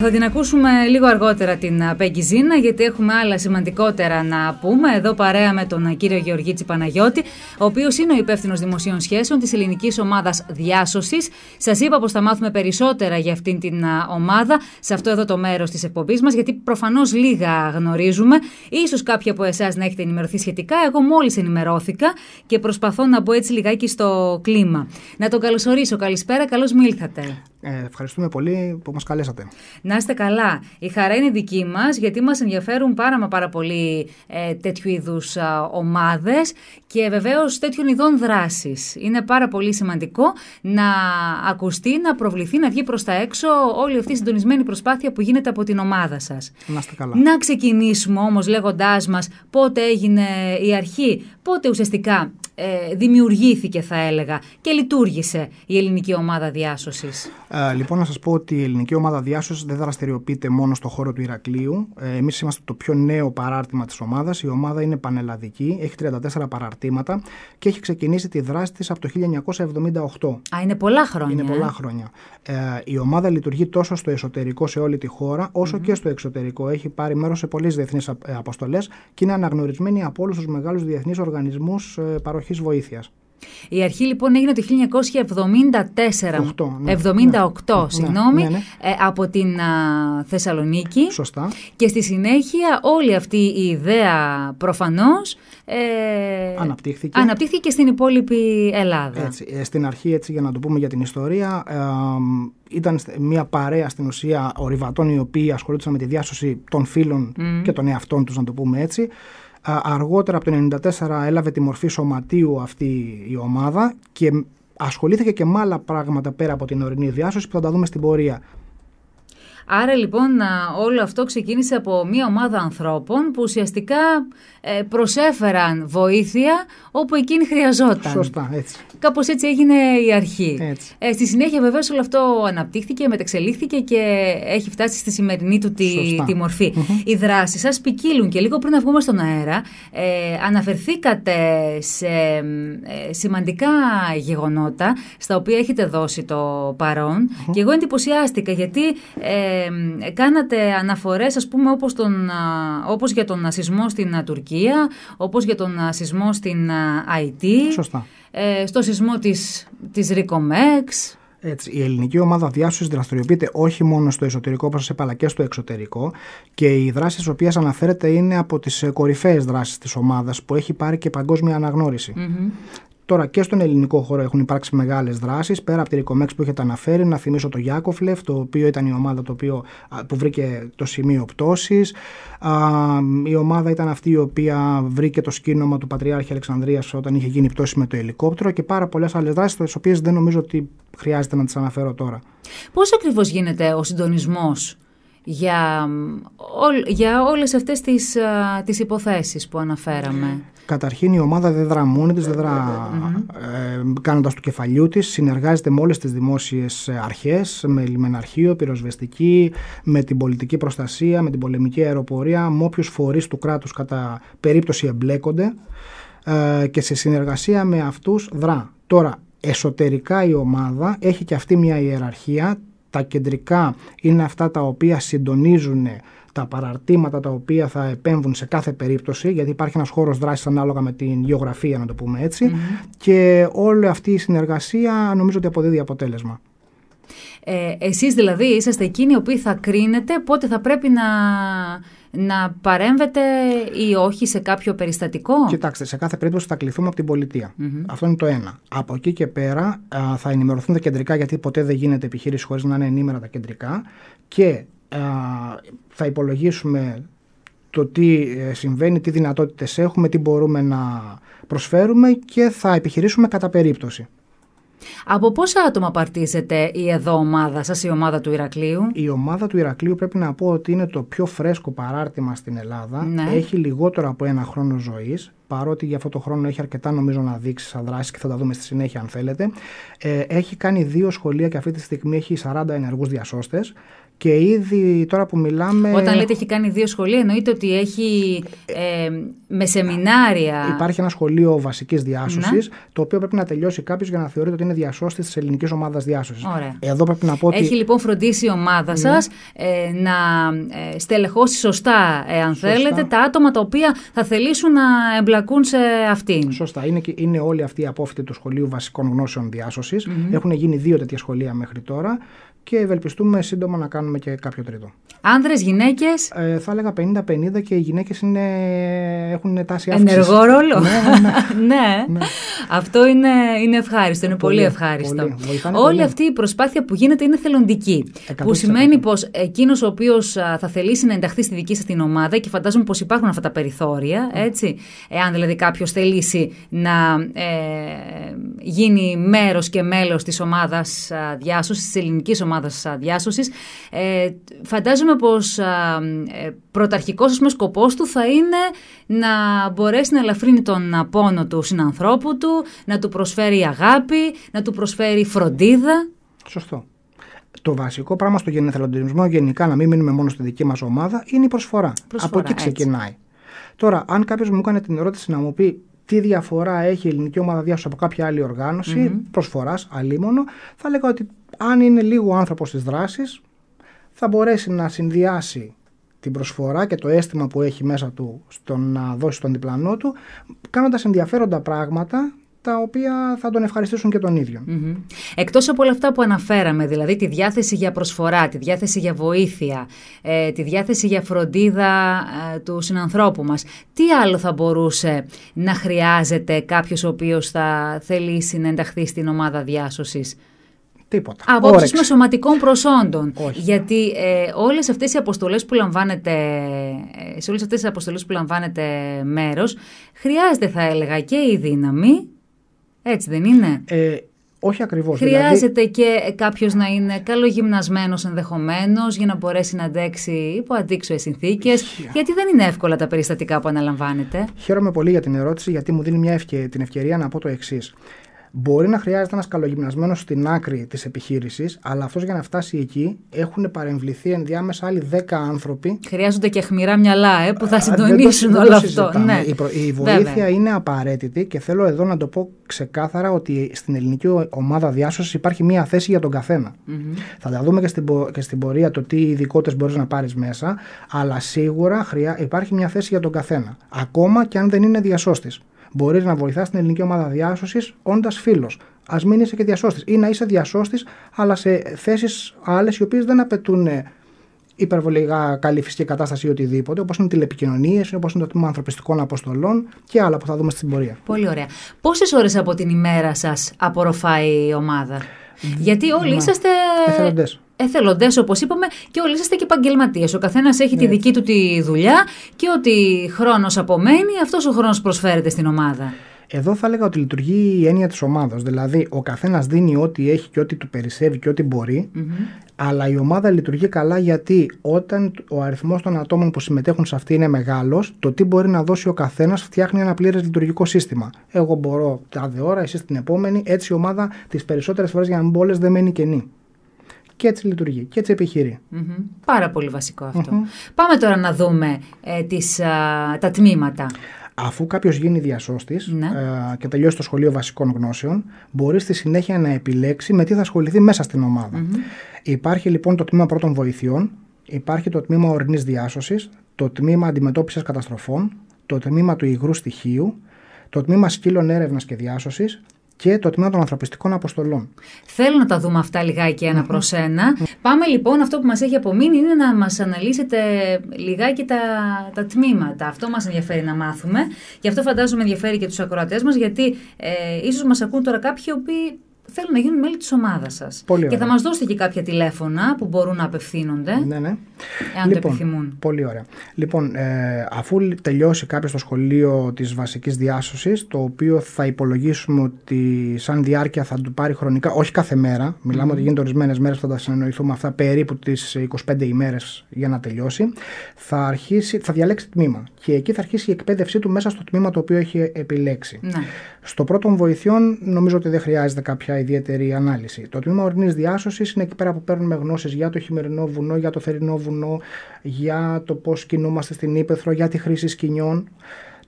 Θα την ακούσουμε λίγο αργότερα την Πέγκη Ζήνα, γιατί έχουμε άλλα σημαντικότερα να πούμε. Εδώ παρέα με τον κύριο Γεωργίτσι Παναγιώτη, ο οποίος είναι ο υπεύθυνος δημοσίων σχέσεων της ελληνικής ομάδας διάσωσης. Σας είπα πως θα μάθουμε περισσότερα για αυτήν την ομάδα σε αυτό εδώ το μέρος της εκπομπής μας, γιατί προφανώς λίγα γνωρίζουμε. Ίσως κάποιοι από εσάς να έχετε ενημερωθεί σχετικά. Εγώ μόλις ενημερώθηκα και προσπαθώ να μπω έτσι λιγάκι στο κλίμα. Να τον καλωσορίσω. Καλησπέρα, καλώς μου ήλθατε. Ευχαριστούμε πολύ που μας καλέσατε. Να είστε καλά. Η χαρά είναι δική μας, γιατί μας ενδιαφέρουν πάρα πολύ τέτοιου είδους ομάδες και βεβαίως τέτοιων ειδών δράσεις. Είναι πάρα πολύ σημαντικό να ακουστεί, να προβληθεί, να βγει προς τα έξω όλη αυτή η συντονισμένη προσπάθεια που γίνεται από την ομάδα σας. Να είστε καλά. Να ξεκινήσουμε όμως λέγοντάς μας πότε έγινε η αρχή, πότε ουσιαστικά δημιουργήθηκε, θα έλεγα, και λειτουργήσε η ελληνική ομάδα διάσωσης. Λοιπόν, να σας πω ότι η ελληνική ομάδα διάσωσης δεν δραστηριοποιείται μόνο στο χώρο του Ηρακλείου. Εμείς είμαστε το πιο νέο παράρτημα της ομάδας. Η ομάδα είναι πανελλαδική, έχει 34 παραρτήματα και έχει ξεκινήσει τη δράση της από το 1978. Είναι πολλά χρόνια. Είναι πολλά χρόνια. Η ομάδα λειτουργεί τόσο στο εσωτερικό σε όλη τη χώρα, όσο και στο εξωτερικό. Έχει πάρει μέρος σε πολλές διεθνείς αποστολές και είναι αναγνωρισμένη από όλους τους μεγάλους διεθνείς οργανισμούς παροχής βοήθειας. Η αρχή λοιπόν έγινε το 1978, συγγνώμη, από την Θεσσαλονίκη. Σωστά. Και στη συνέχεια όλη αυτή η ιδέα προφανώς αναπτύχθηκε και στην υπόλοιπη Ελλάδα. Έτσι, στην αρχή, έτσι, για να το πούμε για την ιστορία, ήταν μια παρέα στην ουσία ορειβατών οι οποίοι ασχολούνταν με τη διάσωση των φίλων και των εαυτών τους, να το πούμε έτσι. Αργότερα από το 1994 έλαβε τη μορφή σωματείου αυτή η ομάδα και ασχολήθηκε και με άλλα πράγματα πέρα από την ορεινή διάσωση που θα τα δούμε στην πορεία. Άρα λοιπόν όλο αυτό ξεκίνησε από μια ομάδα ανθρώπων που ουσιαστικά προσέφεραν βοήθεια όπου εκείνη χρειαζόταν. Σωστά, έτσι. Κάπως έτσι έγινε η αρχή. Έτσι. Στη συνέχεια βεβαίως όλο αυτό αναπτύχθηκε, μετεξελίχθηκε και έχει φτάσει στη σημερινή του τη μορφή. Οι δράσεις σας ποικίλουν και λίγο πριν να βγούμε στον αέρα αναφερθήκατε σε σημαντικά γεγονότα στα οποία έχετε δώσει το παρόν και εγώ εντυπωσιάστηκα γιατί κάνατε αναφορές, ας πούμε, όπως για τον σεισμό στην Τουρκία, όπως για τον σεισμό στην Αϊτή. Σωστά. Στο σεισμό της Ρικομέξ. Έτσι, η ελληνική ομάδα διάσωσης δραστηριοποιείται όχι μόνο στο εσωτερικό, όπως σας είπα, αλλά και στο εξωτερικό και οι δράσεις στις οποίες αναφέρεται είναι από τις κορυφαίες δράσεις της ομάδας που έχει πάρει και παγκόσμια αναγνώριση. Τώρα και στον ελληνικό χώρο έχουν υπάρξει μεγάλες δράσεις, πέρα από τη Ρικομέξ που έχετε αναφέρει, να θυμίσω το Γιάκοφλεφ, το οποίο ήταν η ομάδα που βρήκε το σημείο πτώσης. Η ομάδα ήταν αυτή η οποία βρήκε το σκήνομα του Πατριάρχη Αλεξανδρίας όταν είχε γίνει πτώση με το ελικόπτερο και πάρα πολλές άλλες δράσεις, τις οποίες δεν νομίζω ότι χρειάζεται να τις αναφέρω τώρα. Πώς ακριβώς γίνεται ο συντονισμός για όλες αυτές τις υποθέσεις που αναφέραμε? Καταρχήν η ομάδα δεν δρά μόνη της, δεν δρά κάνοντας του κεφαλιού της, συνεργάζεται με όλες τις δημόσιες αρχές, με λιμεναρχείο, πυροσβεστική, με την πολιτική προστασία, με την πολεμική αεροπορία, με όποιους φορείς του κράτους κατά περίπτωση εμπλέκονται και σε συνεργασία με αυτούς δρά. Τώρα, εσωτερικά η ομάδα έχει και αυτή μια ιεραρχία. Τα κεντρικά είναι αυτά τα οποία συντονίζουν τα παραρτήματα τα οποία θα επέμβουν σε κάθε περίπτωση, γιατί υπάρχει ένας χώρος δράσης ανάλογα με την γεωγραφία, να το πούμε έτσι, και όλη αυτή η συνεργασία νομίζω ότι αποδίδει αποτέλεσμα. Εσείς δηλαδή είσαστε εκείνοι οι οποίοι θα κρίνετε πότε θα πρέπει να παρέμβετε ή όχι σε κάποιο περιστατικό? Κοιτάξτε, σε κάθε περίπτωση θα κληθούμε από την πολιτεία. Αυτό είναι το ένα. Από εκεί και πέρα θα ενημερωθούν τα κεντρικά, γιατί ποτέ δεν γίνεται επιχείρηση χωρίς να είναι ενήμερα τα κεντρικά, και θα υπολογίσουμε το τι συμβαίνει, τι δυνατότητες έχουμε, τι μπορούμε να προσφέρουμε και θα επιχειρήσουμε κατά περίπτωση. Από πόσα άτομα παρτίζεται η εδώ ομάδα σας, η ομάδα του Ηρακλείου? Η ομάδα του Ηρακλείου πρέπει να πω ότι είναι το πιο φρέσκο παράρτημα στην Ελλάδα. Ναι. Έχει λιγότερο από ένα χρόνο ζωής, παρότι για αυτό το χρόνο έχει αρκετά νομίζω να δείξει σαν δράση και θα τα δούμε στη συνέχεια αν θέλετε. Έχει κάνει 2 σχολεία και αυτή τη στιγμή έχει 40 ενεργούς διασώστες Και ήδη τώρα που μιλάμε. Όταν λέτε έχει κάνει 2 σχολεία, εννοείται ότι έχει με σεμινάρια. Υπάρχει ένα σχολείο βασικής διάσωσης, το οποίο πρέπει να τελειώσει κάποιος για να θεωρείται ότι είναι διασώστης της ελληνικής ομάδας διάσωσης. Ωραία. Εδώ πρέπει να πω ότι. Έχει λοιπόν φροντίσει η ομάδα σας να στελεχώσει σωστά, αν θέλετε, τα άτομα τα οποία θα θελήσουν να εμπλακούν σε αυτήν. Σωστά. Είναι όλοι αυτοί οι απόφοιτοι του Σχολείου Βασικών Γνώσεων Διάσωσης. Έχουν γίνει 2 τέτοια σχολεία μέχρι τώρα. Και ευελπιστούμε σύντομα να κάνουμε και κάποιο τρίτο. Άνδρες, γυναίκες. Θα έλεγα 50-50 και οι γυναίκες έχουν τάση αύξησης. Ενεργό ρόλο. Ναι. Αυτό είναι ευχάριστο, είναι πολύ ευχάριστο. Όλη αυτή η προσπάθεια που γίνεται είναι θελοντική. 100%. Που σημαίνει πως εκείνος ο οποίος θα θελήσει να ενταχθεί στη δική σας την ομάδα, και φαντάζομαι πως υπάρχουν αυτά τα περιθώρια, έτσι, εάν δηλαδή κάποιος θελήσει να γίνει μέρος και μέλος της ομάδας διάσωσης, της ελληνικής ομάδας διάσωσης, φαντάζομαι πως πρωταρχικός σκοπός του θα είναι να μπορέσει να ελαφρύνει τον πόνο του συνανθρώπου του, να του προσφέρει αγάπη, να του προσφέρει φροντίδα. Σωστό. Το βασικό πράγμα στο εθελοντισμό, γενικά, να μην μείνουμε μόνο στη δική μας ομάδα, είναι η προσφορά. Από εκεί ξεκινάει. Έτσι. Τώρα, αν κάποιος μου έκανε την ερώτηση να μου πει τι διαφορά έχει η ελληνική ομάδα διάσωσης από κάποια άλλη οργάνωση, προσφοράς, αλίμονο, θα λέγα ότι αν είναι λίγο άνθρωπος της δράσης, θα μπορέσει να συνδυάσει την προσφορά και το αίσθημα που έχει μέσα του στο να δώσει στον διπλανό του, κάνοντας ενδιαφέροντα πράγματα τα οποία θα τον ευχαριστήσουν και τον ίδιο. Εκτός από όλα αυτά που αναφέραμε, δηλαδή τη διάθεση για προσφορά, τη διάθεση για βοήθεια, τη διάθεση για φροντίδα του συνανθρώπου μας, τι άλλο θα μπορούσε να χρειάζεται κάποιος ο οποίος θα θελήσει να ενταχθεί στην ομάδα διάσωσης? Τίποτα. Απόψεις με σωματικών προσόντων. Όχι. Γιατί όλες αυτές οι αποστολές που λαμβάνετε, σε όλες αυτές τις αποστολές που λαμβάνετε μέρος, χρειάζεται, θα έλεγα, και η δύναμη. Έτσι δεν είναι? Όχι ακριβώς. Χρειάζεται και κάποιος να είναι καλογυμνασμένος ενδεχομένως για να μπορέσει να αντέξει υπό αντίξωες συνθήκες. Γιατί δεν είναι εύκολα τα περιστατικά που αναλαμβάνετε. Χαίρομαι πολύ για την ερώτηση, γιατί μου δίνει την ευκαιρία να πω το εξής. Μπορεί να χρειάζεται ένας καλογυμνασμένος στην άκρη της επιχείρησης, αλλά αυτός για να φτάσει εκεί έχουν παρεμβληθεί ενδιάμεσα άλλοι 10 άνθρωποι. Χρειάζονται και αιχμηρά μυαλά που θα συντονίσουν όλο αυτό. Ναι. Η βοήθεια είναι απαραίτητη και θέλω εδώ να το πω ξεκάθαρα ότι στην ελληνική ομάδα διάσωσης υπάρχει μία θέση για τον καθένα. Θα τα δούμε και στην πορεία το τι ειδικότητες μπορείς να πάρεις μέσα, αλλά σίγουρα υπάρχει μία θέση για τον καθένα. Ακόμα και αν δεν είναι διασώστης. Μπορείς να βοηθάς στην ελληνική ομάδα διάσωσης όντας φίλος. Ας μην είσαι και διασώστης, ή να είσαι διασώστης, αλλά σε θέσεις άλλες οι οποίες δεν απαιτούν υπερβολικά καλή φυσική κατάσταση ή οτιδήποτε, όπως είναι τηλεπικοινωνίες, όπως είναι το τμήμα ανθρωπιστικών αποστολών και άλλα που θα δούμε στην πορεία. Πολύ ωραία. Πόσες ώρες από την ημέρα σας απορροφάει η ομάδα? Γιατί όλοι είσαστε εθελοντές, όπως είπαμε, και όλοι είσαστε και επαγγελματίες. Ο καθένας έχει τη δική του τη δουλειά και ό,τι χρόνος απομένει, αυτός ο χρόνος προσφέρεται στην ομάδα. Εδώ θα έλεγα ότι λειτουργεί η έννοια της ομάδας. Δηλαδή, ο καθένας δίνει ό,τι έχει και ό,τι του περισσεύει και ό,τι μπορεί, αλλά η ομάδα λειτουργεί καλά γιατί όταν ο αριθμός των ατόμων που συμμετέχουν σε αυτή είναι μεγάλος, το τι μπορεί να δώσει ο καθένας φτιάχνει ένα πλήρες λειτουργικό σύστημα. Εγώ μπορώ τάδε ώρα, εσείς την επόμενη, έτσι η ομάδα τις περισσότερες φορές, για να μην πω όλες, δεν μένει κενή. Και έτσι λειτουργεί και έτσι επιχειρεί. Πάρα πολύ βασικό αυτό. Πάμε τώρα να δούμε τα τμήματα. Αφού κάποιος γίνει διασώστης και τελειώσει το Σχολείο Βασικών Γνώσεων, μπορεί στη συνέχεια να επιλέξει με τι θα ασχοληθεί μέσα στην ομάδα. Υπάρχει λοιπόν το τμήμα πρώτων βοηθειών, υπάρχει το τμήμα ορεινής διάσωσης, το τμήμα αντιμετώπισης καταστροφών, το τμήμα του υγρού στοιχείου, το τμήμα σκύλων έρευνας και διάσωσης και το τμήμα των ανθρωπιστικών αποστολών. Θέλω να τα δούμε αυτά λιγάκι ένα προς ένα. Πάμε λοιπόν, αυτό που μας έχει απομείνει είναι να μας αναλύσετε λιγάκι τα τμήματα. Αυτό μας ενδιαφέρει να μάθουμε. Γι' αυτό φαντάζομαι ενδιαφέρει και τους ακροατές μας, γιατί ίσως μας ακούν τώρα κάποιοι οι οποίοι θέλουν να γίνουν μέλη της ομάδας σας. Και θα μας δώσετε και κάποια τηλέφωνα που μπορούν να απευθύνονται. Εάν το επιθυμούν. Πολύ ωραία. Λοιπόν, αφού τελειώσει κάποιος το σχολείο της βασικής διάσωσης, το οποίο θα υπολογίσουμε ότι σαν διάρκεια θα του πάρει χρονικά, όχι κάθε μέρα, μιλάμε ότι γίνεται ορισμένες μέρες, θα τα συνεννοηθούμε αυτά, περίπου τις 25 ημέρες για να τελειώσει, θα διαλέξει τμήμα. Και εκεί θα αρχίσει η εκπαίδευσή του μέσα στο τμήμα το οποίο έχει επιλέξει. Στο πρώτο βοηθειών νομίζω ότι δεν χρειάζεται κάποια ιδιαίτερη ανάλυση. Το τμήμα ορεινής διάσωσης είναι εκεί πέρα που παίρνουμε γνώσεις για το χειμερινό βουνό, για το θερινό βουνό, για το πώς κινούμαστε στην ύπαιθρο, για τη χρήση σκηνιών.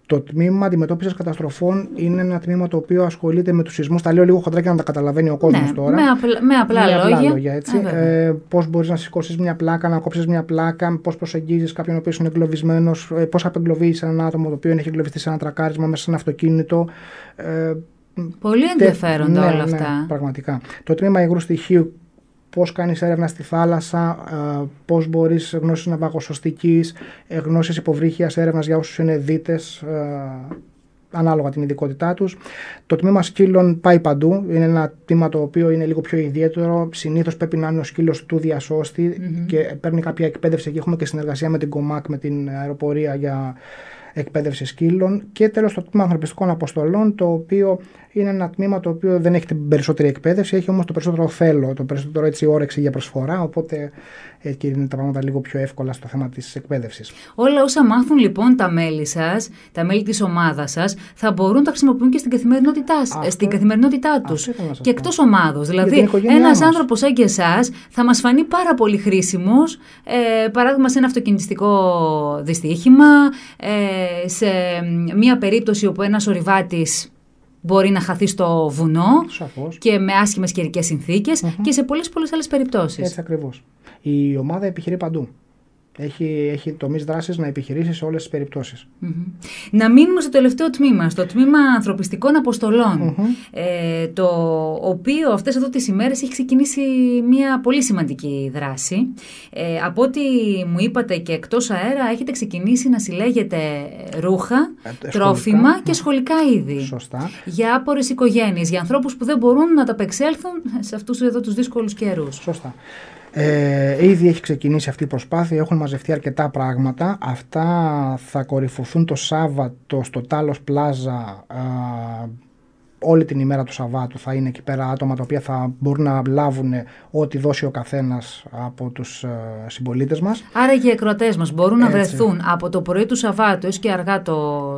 Το τμήμα αντιμετώπισης καταστροφών είναι ένα τμήμα το οποίο ασχολείται με τους σεισμούς. Τα λέω λίγο χοντρά για να τα καταλαβαίνει ο κόσμος τώρα. Με απλά λόγια. Έτσι. Πώς μπορείς να σηκώσεις μια πλάκα, να κόψεις μια πλάκα, πώς προσεγγίζεις κάποιον ο οποίος είναι εγκλωβισμένος, πώς απεγκλωβείς έναν άτομο το οποίο έχει εγκλωβιστεί σε ένα τρακάρισμα μέσα σε ένα αυτοκίνητο. Πολύ ενδιαφέροντα όλα αυτά. Πραγματικά. Το τμήμα υγρού στοιχείου. Πώς κάνεις έρευνα στη θάλασσα, πώς μπορείς γνώσεις ναυαγοσωστικής, γνώσεις υποβρύχιας έρευνας για όσους είναι δίτες, ανάλογα την ειδικότητά τους. Το τμήμα σκύλων πάει παντού. Είναι ένα τμήμα το οποίο είναι λίγο πιο ιδιαίτερο. Συνήθως πρέπει να είναι ο σκύλος του διασώστη και παίρνει κάποια εκπαίδευση. Εκεί έχουμε και συνεργασία με την ΚΟΜΑΚ, με την αεροπορία για εκπαίδευση σκύλων. Και τέλος το τμήμα ανθρωπιστικών αποστολών, το οποίο είναι ένα τμήμα το οποίο δεν έχει την περισσότερη εκπαίδευση, έχει όμως το περισσότερο θέλω, το περισσότερο έτσι όρεξη για προσφορά, οπότε και είναι τα πράγματα λίγο πιο εύκολα στο θέμα της εκπαίδευσης. Όλα όσα μάθουν λοιπόν τα μέλη σας, τα μέλη της ομάδας σας, θα μπορούν να τα χρησιμοποιούν και στην καθημερινότητά τους και εκτός ομάδος. Δηλαδή ένας άνθρωπος σαν και εσάς θα μας φανεί πάρα πολύ χρήσιμος, παράδειγμα σε ένα αυτοκινητιστικό δυστύχημα, σε μια περίπτωση όπου ένας ορειβάτης μπορεί να χαθεί στο βουνό. Σαφώς. Και με άσχημες καιρικές συνθήκες και σε πολλές άλλες περιπτώσεις. Έτσι ακριβώς. Η ομάδα επιχειρεί παντού. Έχει τομείς δράσης να επιχειρήσει σε όλες τις περιπτώσεις. Να μείνουμε στο τελευταίο τμήμα, στο τμήμα ανθρωπιστικών αποστολών, το οποίο αυτές εδώ τις ημέρες έχει ξεκινήσει μια πολύ σημαντική δράση. Από ό,τι μου είπατε και εκτός αέρα, έχετε ξεκινήσει να συλλέγετε ρούχα, τρόφιμα και σχολικά είδη. Σωστά. Για άπορες οικογένειες, για ανθρώπους που δεν μπορούν να ταπεξέλθουν σε αυτούς εδώ τους δύσκολους καιρούς. Σωστά. Ήδη έχει ξεκινήσει αυτή η προσπάθεια, έχουν μαζευτεί αρκετά πράγματα. Αυτά θα κορυφωθούν το Σάββατο στο Τάλος Πλάζα. Όλη την ημέρα του Σαββάτου θα είναι εκεί πέρα άτομα τα οποία θα μπορούν να λάβουν ό,τι δώσει ο καθένας από τους συμπολίτες μας. Άρα και οι ακροατές μας μπορούν να βρεθούν από το πρωί του Σαββάτου έως και αργά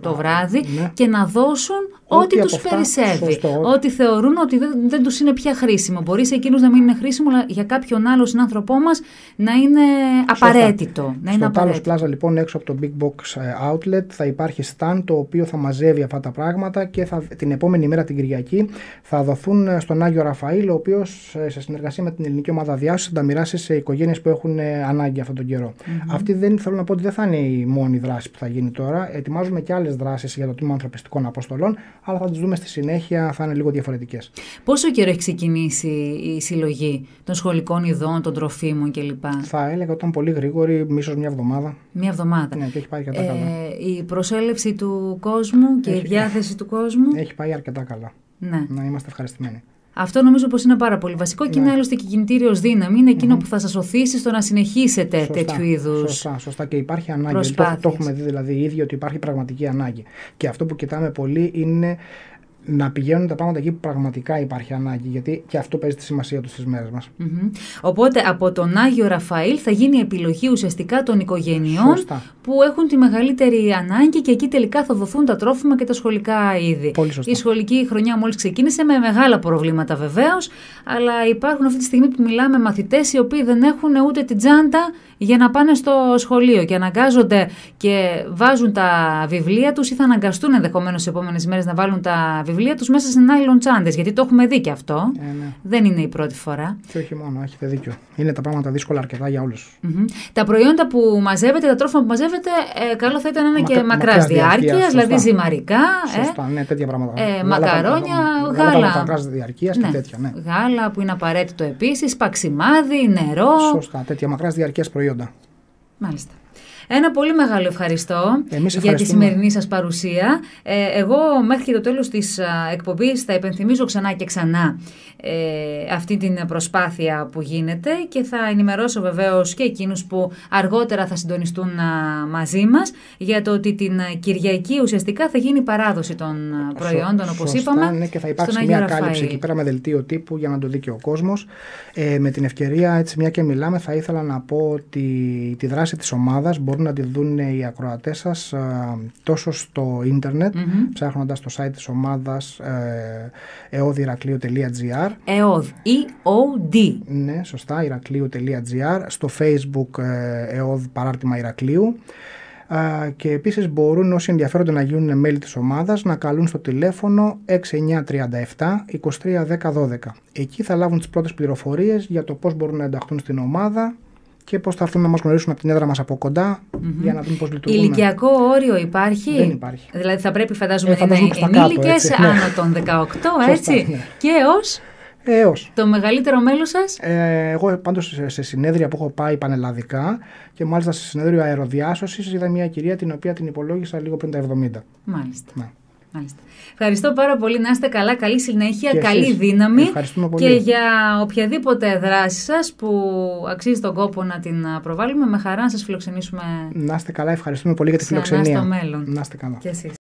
το βράδυ και να δώσουν ό,τι τους περισσεύει. Ό,τι θεωρούν ότι δεν τους είναι πια χρήσιμο. Μπορεί σε εκείνους να μην είναι χρήσιμο, αλλά για κάποιον άλλο συνάνθρωπό μας να είναι απαραίτητο. Στο Τάλος Πλάζα λοιπόν έξω από το Big Box Outlet θα υπάρχει stand το οποίο θα μαζεύει αυτά τα πράγματα και την επόμενη μέρα την Κυριακή θα δοθούν στον Άγιο Ραφαήλ, ο οποίος σε συνεργασία με την Ελληνική Ομάδα Διάσωσης θα τα μοιράσει σε οικογένειες που έχουν ανάγκη αυτόν τον καιρό. Αυτή θέλω να πω ότι δεν θα είναι η μόνη δράση που θα γίνει τώρα. Ετοιμάζουμε και άλλες δράσεις για το τμήμα ανθρωπιστικών αποστολών, αλλά θα τις δούμε στη συνέχεια, θα είναι λίγο διαφορετικές. Πόσο καιρό έχει ξεκινήσει η συλλογή των σχολικών ειδών, των τροφίμων κλπ? Θα έλεγα ότι ήταν πολύ γρήγορη, ίσως μια εβδομάδα. Μια εβδομάδα. Ναι, και έχει πάει αρκετά καλά. Η προσέλευση του κόσμου και η διάθεση του κόσμου. Έχει πάει αρκετά καλά. Ναι. Να είμαστε ευχαριστημένοι. Αυτό νομίζω πως είναι πάρα πολύ βασικό και είναι άλλωστε και κινητήριος δύναμη. Είναι εκείνο που θα σας οθήσει στο να συνεχίσετε τέτοιου είδους. Σωστά. Και υπάρχει ανάγκη. Το έχουμε δει δηλαδή οι ίδιοι ότι υπάρχει πραγματική ανάγκη. Και αυτό που κοιτάμε πολύ είναι να πηγαίνουν τα πράγματα εκεί που πραγματικά υπάρχει ανάγκη, γιατί και αυτό παίζει τη σημασία του στις μέρες μας. Οπότε από τον Άγιο Ραφαήλ θα γίνει η επιλογή ουσιαστικά των οικογενειών που έχουν τη μεγαλύτερη ανάγκη και εκεί τελικά θα δοθούν τα τρόφιμα και τα σχολικά είδη. Η σχολική χρονιά μόλις ξεκίνησε με μεγάλα προβλήματα βεβαίως, αλλά υπάρχουν αυτή τη στιγμή που μιλάμε μαθητές οι οποίοι δεν έχουν ούτε την τσάντα για να πάνε στο σχολείο και αναγκάζονται και βάζουν τα βιβλία τους ή θα αναγκαστούν ενδεχομένως τις επόμενες μέρες να βάλουν τα βιβλία τους μέσα σε νάιλον τσάντες, γιατί το έχουμε δει και αυτό. Ναι. Δεν είναι η πρώτη φορά. Και όχι μόνο, έχετε δίκιο. Είναι τα πράγματα δύσκολα αρκετά για όλους. Τα προϊόντα που μαζεύετε, τα τρόφιμα που μαζεύετε, καλό θα ήταν να είναι και μακράς διάρκειας, δηλαδή ζυμαρικά. Σωστά, ναι, τέτοια πράγματα. Μακαρόνια, γάλα. Μακράς διαρκείας και τέτοια, ναι. Γάλα που είναι απαραίτητο επίσης, παξιμάδι, νερό. Σωστά, τέτοια μακράς διαρκείας προϊόντα. Μάλιστα. Ένα πολύ μεγάλο ευχαριστώ για τη σημερινή σας παρουσία. Εγώ μέχρι και το τέλος της εκπομπής θα υπενθυμίζω ξανά και ξανά αυτή την προσπάθεια που γίνεται και θα ενημερώσω βεβαίως και εκείνους που αργότερα θα συντονιστούν μαζί μας για το ότι την Κυριακή ουσιαστικά θα γίνει παράδοση των προϊόντων όπως είπαμε. Ναι, και θα υπάρξει μια κάλυψη εκεί πέρα με δελτίο τύπου για να το δει και ο κόσμος. Με την ευκαιρία, έτσι μια και μιλάμε, θα ήθελα να πω ότι τη δράση της ομάδας ομάδας μπορούν να τη δουν οι ακροατές σας τόσο στο ίντερνετ, ψάχνοντας το site της ομάδας eodiraklio.gr. EOD, E-O-D. Ναι, σωστά, iraklio.gr. Στο Facebook EOD Παράρτημα Ηρακλείου. Και επίσης μπορούν όσοι ενδιαφέρονται να γίνουν μέλη της ομάδας να καλούν στο τηλέφωνο 6937 23 10 12. Εκεί θα λάβουν τις πρώτες πληροφορίες για το πώς μπορούν να ενταχθούν στην ομάδα και πώς θα έρθουν να μας γνωρίσουν από την έδρα μας από κοντά για να δουν πώς λειτουργούμε. Ηλικιακό όριο υπάρχει? Δεν υπάρχει. Δηλαδή θα πρέπει φαντάζομαι να είναι ενήλικες άνω των 18, έτσι. Σωστά, ναι. Και έως το μεγαλύτερο μέλος σας? Εγώ πάντως σε συνέδρια που έχω πάει πανελλαδικά και μάλιστα σε συνέδριο αεροδιάσωσης είδα μια κυρία την οποία την υπολόγισα λίγο πριν τα 70. Μάλιστα. Ναι. Μάλιστα. Ευχαριστώ πάρα πολύ. Να είστε καλά, καλή συνέχεια, και καλή εσείς. Δύναμη. Ευχαριστούμε πολύ. Και για οποιαδήποτε δράση σας που αξίζει τον κόπο να την προβάλλουμε, με χαρά να σας φιλοξενήσουμε. Να είστε καλά, ευχαριστούμε πολύ για τη φιλοξενία. Στο μέλλον. Να είστε καλά. Και εσείς.